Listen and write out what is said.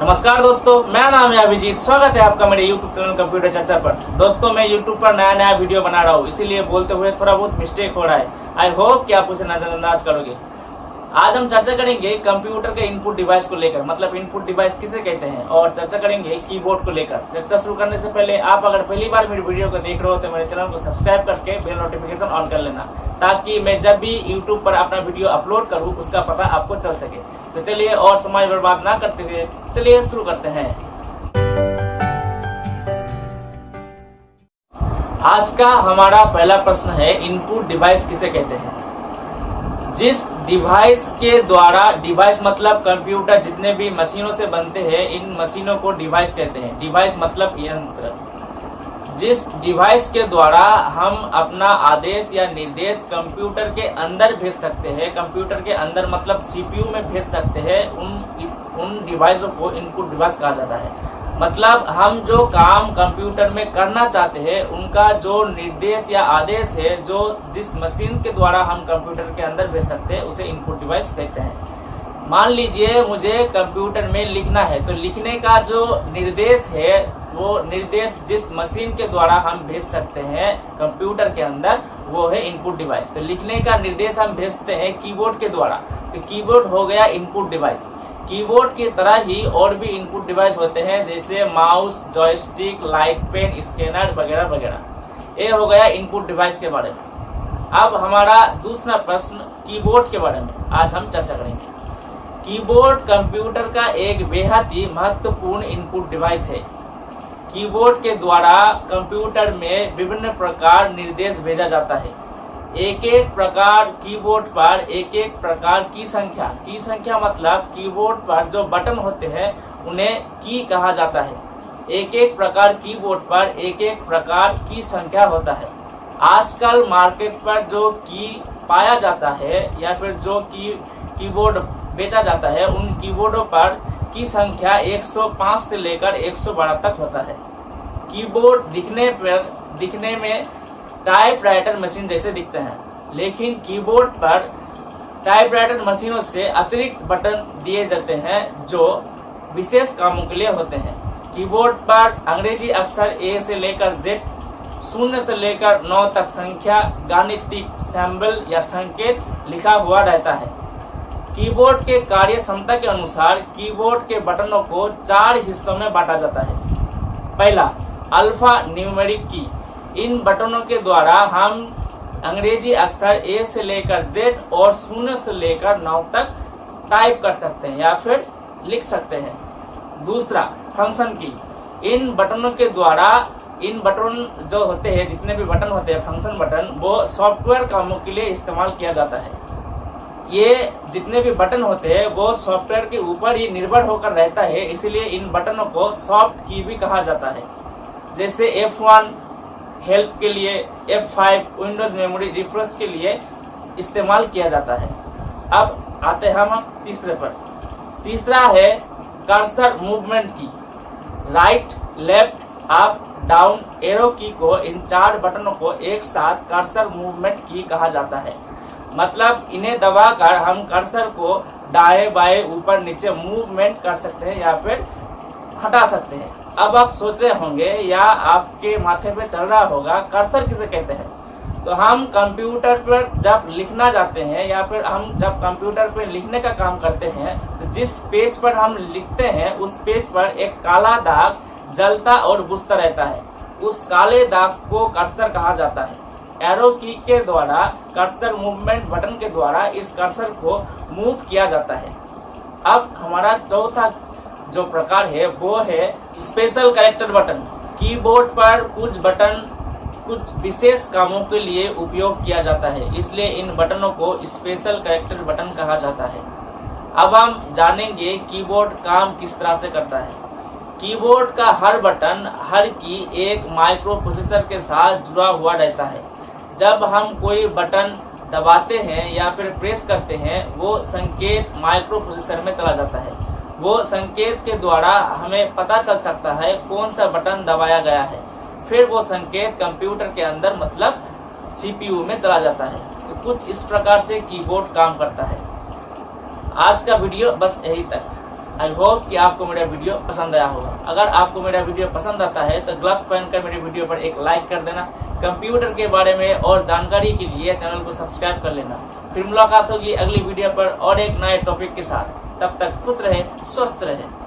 नमस्कार दोस्तों, मेरा नाम है अभिजीत। स्वागत है आपका मेरे YouTube चैनल कंप्यूटर चर्चा पर। दोस्तों, मैं YouTube पर नया वीडियो बना रहा हूँ, इसीलिए बोलते हुए थोड़ा बहुत मिस्टेक हो रहा है। आई होप कि आप उसे नजरअंदाज करोगे। आज हम चर्चा करेंगे कंप्यूटर के इनपुट डिवाइस को लेकर, मतलब इनपुट डिवाइस किसे कहते हैं, और चर्चा करेंगे कीबोर्ड को लेकर। चर्चा शुरू करने से पहले आप अगर पहली बार मेरी वीडियो को देख रहे हो तो मेरे चैनल को सब्सक्राइब करके बेल नोटिफिकेशन ऑन कर लेना, ताकि मैं जब भी YouTube पर अपना वीडियो अपलोड करूँ उसका पता आपको चल सके। तो चलिए और समय बर्बाद ना करते हुए चलिए शुरू करते हैं। आज का हमारा पहला प्रश्न है, इनपुट डिवाइस किसे कहते हैं। जिस डिवाइस के द्वारा, डिवाइस मतलब कंप्यूटर जितने भी मशीनों से बनते हैं, इन मशीनों को डिवाइस कहते हैं। डिवाइस मतलब यंत्र। जिस डिवाइस के द्वारा हम अपना आदेश या निर्देश कंप्यूटर के अंदर भेज सकते हैं, कंप्यूटर के अंदर मतलब सीपीयू में भेज सकते हैं, उन डिवाइसों को इनपुट डिवाइस कहा जाता है। मतलब हम जो काम कंप्यूटर में करना चाहते हैं उनका जो निर्देश या आदेश है, जो जिस मशीन के द्वारा हम कंप्यूटर के अंदर भेज सकते हैं, उसे इनपुट डिवाइस कहते हैं। मान लीजिए मुझे कंप्यूटर में लिखना है, तो लिखने का जो निर्देश है वो निर्देश जिस मशीन के द्वारा हम भेज सकते हैं कंप्यूटर के अंदर, वो है इनपुट डिवाइस। तो लिखने का निर्देश हम भेजते हैं कीबोर्ड के द्वारा, तो कीबोर्ड हो गया इनपुट डिवाइस। कीबोर्ड की तरह ही और भी इनपुट डिवाइस होते हैं, जैसे mouse, joystick, light pen, scanner वगैरह वगैरह। ये हो गया इनपुट डिवाइस के बारे में। अब हमारा दूसरा प्रश्न कीबोर्ड के बारे में आज हम चर्चा करेंगे। कीबोर्ड कंप्यूटर का एक बेहद ही महत्वपूर्ण इनपुट डिवाइस है। कीबोर्ड के द्वारा कंप्यूटर में विभिन्न प्रकार निर्देश भेजा जाता है। एक एक प्रकार कीबोर्ड पर एक एक प्रकार की संख्या मतलब कीबोर्ड पर जो बटन होते हैं उन्हें की कहा जाता है। एक एक प्रकार कीबोर्ड पर एक एक प्रकार की संख्या होता है। आजकल मार्केट पर जो की पाया जाता है या फिर जो कीबोर्ड बेचा जाता है, उन कीबोर्डों पर की संख्या 105 से लेकर 112 तक होता है। कीबोर्ड दिखने में टाइपराइटर मशीन जैसे दिखते हैं, लेकिन कीबोर्ड पर टाइपराइटर मशीनों से अतिरिक्त बटन दिए जाते हैं जो विशेष कामों के लिए होते हैं। कीबोर्ड पर अंग्रेजी अक्षर A से लेकर Z, 0 से लेकर 9 तक संख्या, गाणितिक सिंबल या संकेत लिखा हुआ रहता है। कीबोर्ड के कार्य क्षमता के अनुसार कीबोर्ड के बटनों को 4 हिस्सों में बांटा जाता है। पहला, अल्फा न्यूमेरिक की। इन बटनों के द्वारा हम अंग्रेजी अक्षर A से लेकर Z और 0 से लेकर 9 तक टाइप कर सकते हैं या फिर लिख सकते हैं। दूसरा, फंक्शन की। इन बटनों के द्वारा, इन बटन जो होते हैं, जितने भी बटन होते हैं फंक्शन बटन, वो सॉफ्टवेयर कामों के लिए इस्तेमाल किया जाता है। ये जितने भी बटन होते हैं वो सॉफ्टवेयर के ऊपर ही निर्भर होकर रहता है, इसलिए इन बटनों को सॉफ्ट की भी कहा जाता है। जैसे F1 हेल्प के लिए, F5 विंडोज मेमोरी रिफ्रेश के लिए इस्तेमाल किया जाता है। अब आते हैं हम तीसरे पर। तीसरा है कर्सर मूवमेंट की। Right, left, up, down arrow की को, इन 4 बटनों को एक साथ कर्सर मूवमेंट की कहा जाता है। मतलब इन्हें दबाकर हम कर्सर को दाएं बाएं ऊपर नीचे मूवमेंट कर सकते हैं या फिर हटा सकते हैं। अब आप सोच रहे होंगे या आपके माथे पे चल रहा होगा, कर्सर किसे कहते हैं। तो हम कंप्यूटर पर जब लिखना जाते हैं या फिर हम जब कंप्यूटर पर लिखने का काम करते हैं, तो जिस पेज पर हम लिखते हैं उस पेज पर एक काला दाग जलता और बुझता रहता है। उस काले दाग को कर्सर कहा जाता है। एरो की के द्वारा, कर्सर मूवमेंट बटन के द्वारा इस कर्सर को मूव किया जाता है। अब हमारा चौथा जो प्रकार है वो है स्पेशल कैरेक्टर बटन। कीबोर्ड पर कुछ बटन कुछ विशेष कामों के लिए उपयोग किया जाता है, इसलिए इन बटनों को स्पेशल कैरेक्टर बटन कहा जाता है। अब हम जानेंगे कीबोर्ड काम किस तरह से करता है। कीबोर्ड का हर बटन, हर की एक माइक्रो प्रोसेसर के साथ जुड़ा हुआ रहता है। जब हम कोई बटन दबाते हैं या फिर प्रेस करते हैं, वो संकेत माइक्रो प्रोसेसर में चला जाता है। वो संकेत के द्वारा हमें पता चल सकता है कौन सा बटन दबाया गया है। फिर वो संकेत कंप्यूटर के अंदर मतलब सीपीयू में चला जाता है। तो कुछ इस प्रकार से कीबोर्ड काम करता है। आज का वीडियो बस यही तक। आई होप कि आपको मेरा वीडियो पसंद आया होगा। अगर आपको मेरा वीडियो पसंद आता है तो ग्लव्स पहनकर मेरे वीडियो पर एक लाइक कर देना। कंप्यूटर के बारे में और जानकारी के लिए चैनल को सब्सक्राइब कर लेना। फिर मुलाकात होगी अगली वीडियो पर और एक नए टॉपिक के साथ। तब तक खुश रहे, स्वस्थ रहे।